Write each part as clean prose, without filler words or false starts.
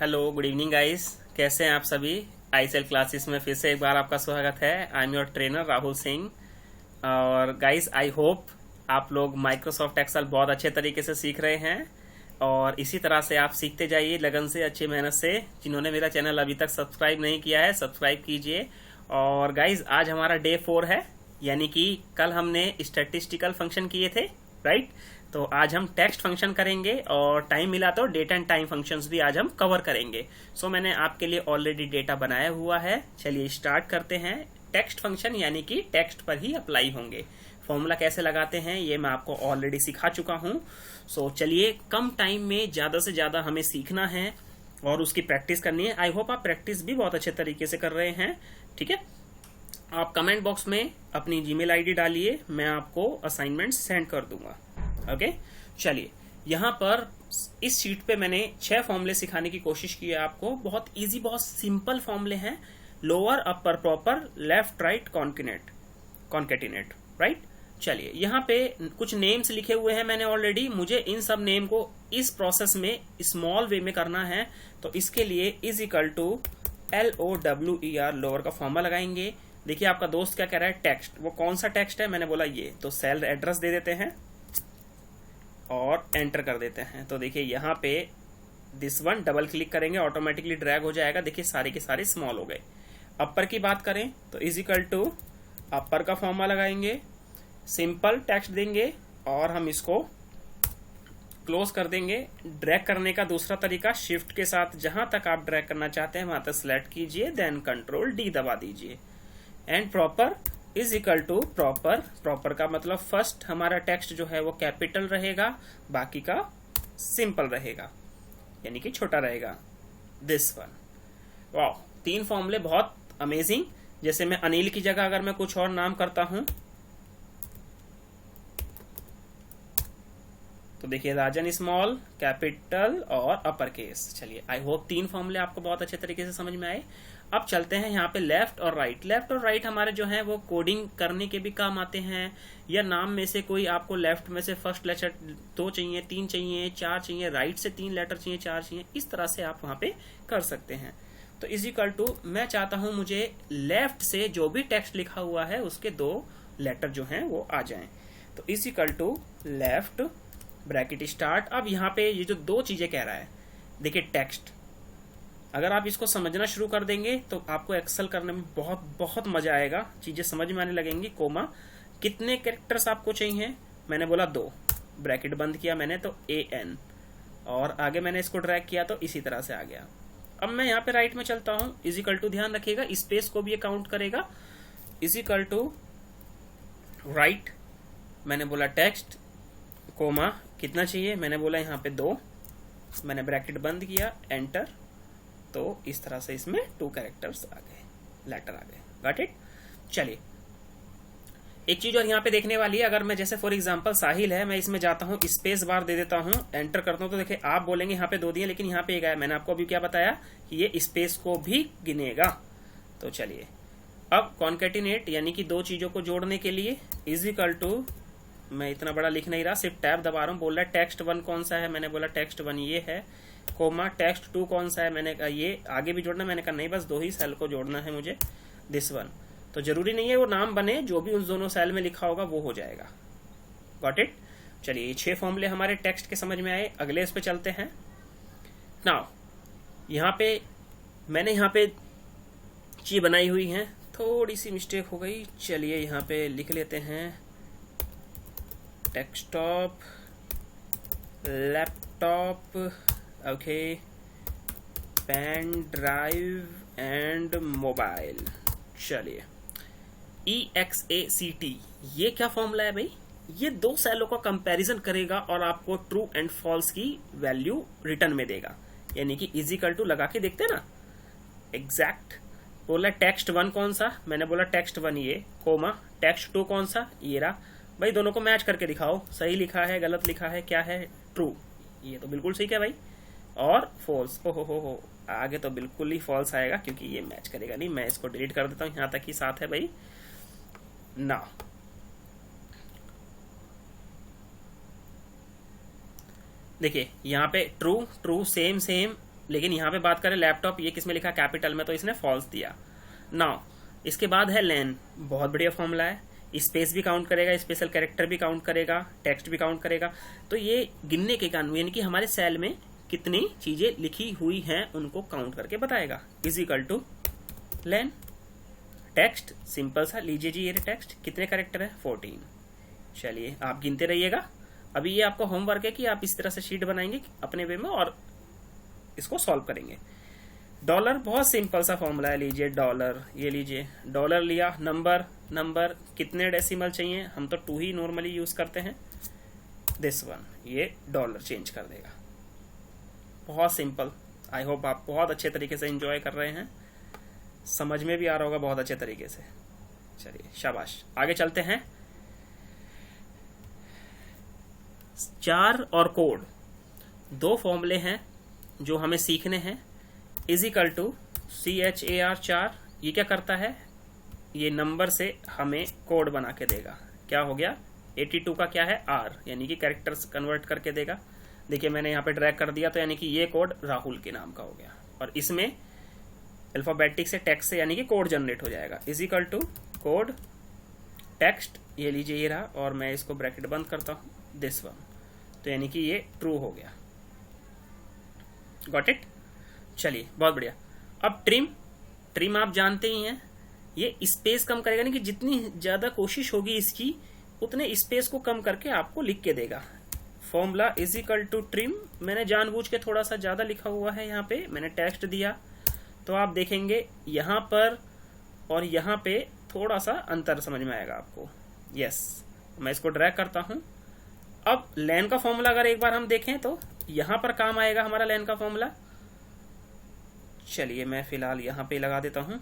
Hello, good evening guys. कैसे हैं आप सभी? आईसेल क्लासेस में फिर से एक बार आपका स्वागत है। I am your trainer Rahul Singh. और गाइस, आई होप आप लोग माइक्रोसॉफ्ट एक्सेल बहुत अच्छे तरीके से सीख रहे हैं और इसी तरह से आप सीखते जाइए लगन से, अच्छी मेहनत से। जिन्होंने मेरा चैनल अभी तक सब्सक्राइब नहीं किया है, सब्सक्राइब कीजिए। और गाइस, आज हमारा डे 4 है, यानी कि कल हमने स्टैटिस्टिकल फंक्शन किए थे, राइट? तो आज हम टेक्स्ट फंक्शन करेंगे और टाइम मिला तो डेट एंड टाइम फंक्शंस भी आज हम कवर करेंगे। सो मैंने आपके लिए ऑलरेडी डेटा बनाया हुआ है। चलिए स्टार्ट करते हैं। टेक्स्ट फंक्शन यानी कि टेक्स्ट पर ही अप्लाई होंगे। फॉर्मूला कैसे लगाते हैं ये मैं आपको ऑलरेडी सिखा चुका हूं। सो चलिए, कम टाइम में ज्यादा से ज्यादा हमें सीखना है और उसकी प्रैक्टिस करनी है। आई होप आप प्रैक्टिस भी बहुत अच्छे तरीके से कर रहे हैं, ठीक है? आप कमेंट बॉक्स में अपनी जीमेल आईडी डालिए, मैं आपको असाइनमेंट सेंड कर दूंगा। ओके, चलिए यहाँ पर इस शीट पे मैंने 6 फॉर्मूले सिखाने की कोशिश की है आपको। बहुत इजी, बहुत सिंपल फॉर्मूले हैं। Lower, upper, proper, left, right, concatenate, right? चलिए यहाँ पे कुछ नेम्स लिखे हुए हैं मैंने ऑलरेडी। मुझे इन सब नेम को इस प्रोसेस में स्मॉल वे में करना है, तो इसके लिए is equal to LOWER lower का फॉर्मूला लगाएंगे। देखिए आपका दोस्त क्या कह रहा है, टेक्स्ट। वो कौन सा टेक्स्ट है? मैंने बोला ये। तो सेल एड्रेस दे देते हैं और एंटर कर देते हैं। तो देखिए यहाँ पे दिस वन डबल क्लिक करेंगे, ऑटोमेटिकली ड्रैग हो जाएगा। देखिए सारे के सारे स्मॉल हो गए। अपर की बात करें तो इज इक्वल टू अपर का फॉर्मूला लगाएंगे, सिंपल टेक्स्ट देंगे और हम इसको क्लोज कर देंगे। ड्रैग करने का दूसरा तरीका, शिफ्ट के साथ जहां तक आप ड्रैग करना चाहते हैं वहां तक सिलेक्ट कीजिए, देन कंट्रोल D दबा दीजिए। And proper is equal to proper का मतलब फर्स्ट हमारा टेक्स्ट जो है वो कैपिटल रहेगा, बाकी का सिंपल रहेगा, यानी कि छोटा रहेगा। This one. वाह, 3 फॉर्मूले बहुत अमेजिंग। जैसे मैं अनिल की जगह अगर मैं कुछ और नाम करता हूं तो देखिए राजन स्मॉल, कैपिटल और अपर केस। चलिए, आई होप 3 फॉर्मूले आपको बहुत अच्छे तरीके से समझ में आए। अब चलते हैं यहाँ पे लेफ्ट और राइट। लेफ्ट और राइट हमारे जो हैं वो कोडिंग करने के भी काम आते हैं, या नाम में से कोई आपको लेफ्ट में से फर्स्ट लेटर 2 चाहिए, 3 चाहिए, 4 चाहिए, राइट से 3 लेटर चाहिए, 4 चाहिए, इस तरह से आप वहां पे कर सकते हैं। तो इज इक्वल टू मैं चाहता हूं मुझे लेफ्ट से जो भी टेक्स्ट लिखा हुआ है उसके 2 लेटर जो हैं वो आ जाएं। तो is equal to left bracket start. अब यहाँ पे ये जो 2 चीजें कह रहा है, देखिए टेक्स्ट, अगर आप इसको समझना शुरू कर देंगे तो आपको एक्सेल करने में बहुत बहुत मजा आएगा, चीजें समझ में आने लगेंगी। कोमा, कितने कैरेक्टर्स आपको चाहिए? मैंने बोला 2, ब्रैकेट बंद किया मैंने तो AN, और आगे मैंने इसको ड्रैग किया तो इसी तरह से आ गया। अब मैं यहाँ पे राइट में चलता हूँ, इज इक्वल टू, ध्यान रखिएगा स्पेस को भी ये काउंट करेगा। इज इक्वल टू राइट, मैंने बोला टेक्स्ट, कोमा, कितना चाहिए? मैंने बोला यहाँ पे 2, मैंने ब्रैकेट बंद किया, एंटर। तो इस तरह से इसमें 2 कैरेक्टर्स आ गए, लेटर आ गए। Got it? चलिए, एक चीज और यहाँ पे देखने वाली है। अगर मैं जैसे फॉर एग्जांपल साहिल है, मैं इसमें जाता हूँ, स्पेस बार दे देता हूँ, एंटर करता हूँ, तो देखिए आप बोलेंगे यहाँ पे 2 दिए लेकिन यहाँ पे 1 आया। मैंने आपको अभी क्या बताया कि ये स्पेस को भी गिनेगा। तो चलिए, अब कॉन्केटिनेट यानी कि 2 चीजों को जोड़ने के लिए इज इक्वल टू, मैं इतना बड़ा लिख नहीं रहा, सिर्फ टैब दबा रहा हूँ। बोल रहा है टेक्स्ट 1 कौन सा है? मैंने बोला टेक्स्ट 1 ये है, कोमा टेक्स्ट 2 कौन सा है? मैंने कहा ये। आगे भी जोड़ना? मैंने कहा नहीं, बस 2 ही सेल को जोड़ना है मुझे, दिस वन। तो जरूरी नहीं है वो नाम बने, जो भी उन दोनों सेल में लिखा होगा वो हो जाएगा। Got it? चलिए, ये 6 फॉर्मूले हमारे टेक्स्ट के समझ में आए। अगले इस पे चलते हैं। नाउ यहाँ पे मैंने यहाँ पे चीज बनाई हुई है, थोड़ी सी मिस्टेक हो गई। चलिए यहाँ पे लिख लेते हैं desktop, laptop, okay, pen drive and mobile. चलिए, EXACT, ये क्या फॉर्मूला है भाई? ये 2 सेलों का कंपैरिजन करेगा और आपको ट्रू एंड फॉल्स की वैल्यू रिटर्न में देगा, यानी कि इज इक्वल टू लगा के देखते हैं ना, एग्जैक्ट। बोला टेक्स्ट 1 कौन सा? मैंने बोला टेक्स्ट 1 ये, कोमा टेक्स्ट 2 कौन सा? ये रहा। भाई दोनों को मैच करके दिखाओ, सही लिखा है, गलत लिखा है, क्या है? ट्रू। ये तो बिल्कुल ठीक है भाई। और फॉल्स, हो आगे तो बिल्कुल ही फॉल्स आएगा क्योंकि ये मैच करेगा नहीं। मैं इसको डिलीट कर देता हूं, यहां तक ही साथ है भाई ना। देखिए यहाँ पे ट्रू ट्रू सेम सेम लेकिन यहाँ पे बात करें लैपटॉप, ये किसमें लिखा कैपिटल में, तो इसने फॉल्स दिया। नाउ इसके बाद है लेन, बहुत बढ़िया फॉर्मूला है, स्पेस भी काउंट करेगा, स्पेशल कैरेक्टर भी काउंट करेगा, टेक्स्ट भी काउंट करेगा। तो ये गिनने के कारण यानी कि हमारे सेल में कितनी चीजें लिखी हुई हैं उनको काउंट करके बताएगा। Is equal two lane text, simple सा लीजिए जी, ये टेक्स्ट कितने कैरेक्टर है 14। चलिए आप गिनते रहिएगा। अभी ये आपका होमवर्क है कि आप इस तरह से शीट बनाएंगे अपने वे में और इसको सॉल्व करेंगे। डॉलर बहुत सिंपल सा फॉर्मूला है, लीजिए डॉलर, ये लीजिए डॉलर लिया, नंबर कितने डेसिमल चाहिए, हम तो 2 ही नॉर्मली यूज करते हैं, दिस वन, ये डॉलर चेंज कर देगा। बहुत सिंपल। आई होप आप बहुत अच्छे तरीके से एंजॉय कर रहे हैं, समझ में भी आ रहा होगा बहुत अच्छे तरीके से। चलिए शाबाश, आगे चलते हैं। चार और कोड, 2 फॉर्मूले हैं जो हमें सीखने हैं। इज इक्वल टू CHAR 4, ये क्या करता है, ये नंबर से हमें कोड बना के देगा। क्या हो गया 82 का क्या है R, यानी कि कैरेक्टर्स कन्वर्ट करके देगा। देखिए मैंने यहाँ पे ड्रैग कर दिया, तो यानी कि ये कोड राहुल के नाम का हो गया और इसमें अल्फाबेटिक से टेक्स्ट से यानी कि कोड जनरेट हो जाएगा। Is equal to code text, ये लीजिए ये रहा, और मैं इसको ब्रैकेट बंद करता हूं, दिस वन, तो यानी कि ये ट्रू हो गया। Got it. चलिए बहुत बढ़िया। अब ट्रिम आप जानते ही हैं, ये स्पेस कम करेगा, नहीं कि जितनी ज्यादा कोशिश होगी इसकी उतने स्पेस को कम करके आपको लिख के देगा। Formula is equal to trim, मैंने जानबूझ के थोड़ा सा ज्यादा लिखा हुआ है, यहाँ पे मैंने टेक्स्ट दिया, तो आप देखेंगे यहाँ पर और यहाँ पे थोड़ा सा अंतर समझ में आएगा आपको। यस, मैं इसको ड्रैग करता हूं। अब लेन का फॉर्मूला अगर एक बार हम देखें तो यहां पर काम आएगा हमारा लेन का फॉर्मूला। चलिए मैं फिलहाल यहां पे लगा देता हूं।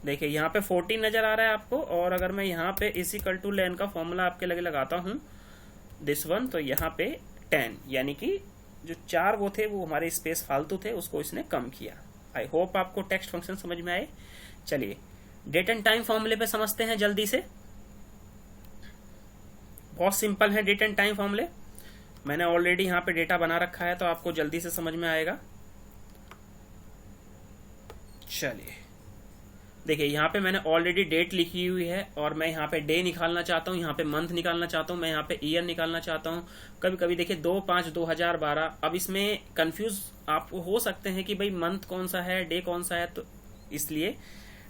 देखिए यहां पे 14 नजर आ रहा है आपको, और अगर मैं यहां पे इज इक्वल टू लेन का फॉर्मूला आपके लगे लगाता हूं, दिस वन, तो यहां पे 10, यानी कि जो 4 वो थे वो हमारे स्पेस फालतू थे, उसको इसने कम किया। आई होप आपको टेक्स्ट फंक्शन समझ में आए। चलिए डेट एंड टाइम फॉर्मूले पे समझते हैं जल्दी से। बहुत सिंपल है डेट एंड टाइम फॉर्मूले, मैंने ऑलरेडी यहाँ पे डेटा बना रखा है तो आपको जल्दी से समझ में आएगा। चलिए देखिए यहाँ पे मैंने ऑलरेडी डेट लिखी हुई है और मैं यहाँ पे डे निकालना चाहता हूँ, यहाँ पे मंथ निकालना चाहता हूँ, मैं यहाँ पे ईयर निकालना चाहता हूँ। कभी कभी देखिए 2/5/2012, अब इसमें कंफ्यूज आप हो सकते हैं कि भाई मंथ कौन सा है डे कौन सा है, तो इसलिए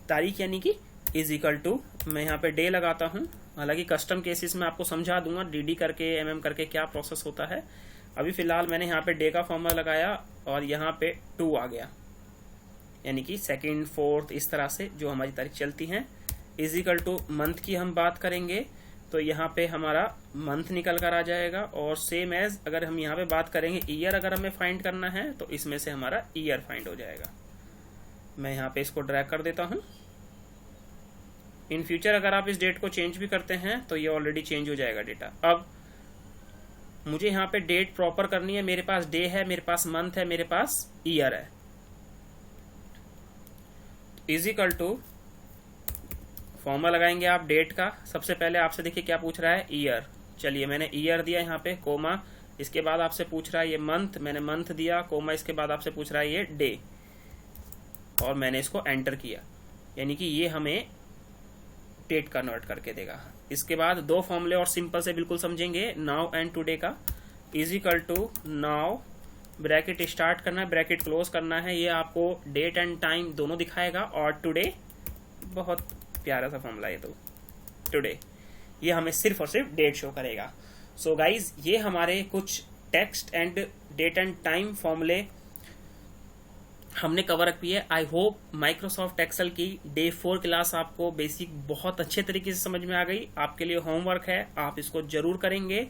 तारीख यानी कि इज इक्वल टू मैं यहाँ पे डे लगाता हूँ। हालांकि कस्टम केसेस में आपको समझा दूंगा DD करके MM करके क्या प्रोसेस होता है। अभी फिलहाल मैंने यहाँ पे डे का फॉर्मूला लगाया और यहाँ पे 2 आ गया, यानी कि 2nd 4th इस तरह से जो हमारी तारीख चलती हैं। इज इक्वल टू मंथ की हम बात करेंगे तो यहाँ पे हमारा मंथ निकल कर आ जाएगा, और सेम एज अगर हम यहाँ पे बात करेंगे ईयर अगर हमें फाइंड करना है तो इसमें से हमारा ईयर फाइंड हो जाएगा। मैं यहाँ पे इसको ड्रैग कर देता हूँ। इन फ्यूचर अगर आप इस डेट को चेंज भी करते हैं तो ये ऑलरेडी चेंज हो जाएगा डेटा। अब मुझे यहाँ पे डेट प्रॉपर करनी है, मेरे पास डे है, मेरे पास मंथ है, मेरे पास ईयर है। इज इक्वल टू फॉर्मूला लगाएंगे आप डेट का। सबसे पहले आपसे देखिए क्या पूछ रहा है, ईयर। चलिए मैंने ईयर दिया यहाँ पे, कोमा, इसके बाद आपसे पूछ रहा है ये मंथ, मैंने मंथ दिया, कोमा, इसके बाद आपसे पूछ रहा है ये डे, और मैंने इसको एंटर किया, यानी कि ये हमें डेट कन्वर्ट करके देगा। इसके बाद 2 फॉर्मूले और सिंपल से बिल्कुल समझेंगे, नाउ एंड टुडे का। Is equal to now, bracket start करना है, ब्रैकेट क्लोज करना है, ये आपको डेट एंड टाइम दोनों दिखाएगा, और टुडे, बहुत प्यारा सा फॉर्मूला है तो टुडे, ये हमें सिर्फ और सिर्फ डेट शो करेगा। सो गाइज ये हमारे कुछ text and date and time फॉर्मूले हमने कवर अप किए। आई होप माइक्रोसॉफ्ट एक्सेल की डे 4 क्लास आपको बेसिक बहुत अच्छे तरीके से समझ में आ गई। आपके लिए होमवर्क है, आप इसको जरूर करेंगे।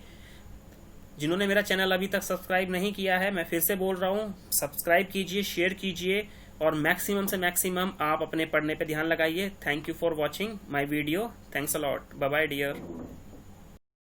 जिन्होंने मेरा चैनल अभी तक सब्सक्राइब नहीं किया है, मैं फिर से बोल रहा हूँ, सब्सक्राइब कीजिए, शेयर कीजिए, और मैक्सिमम से मैक्सिमम आप अपने पढ़ने पे ध्यान लगाइए। Thank you for watching my video. Thanks a lot. Bye bye dear.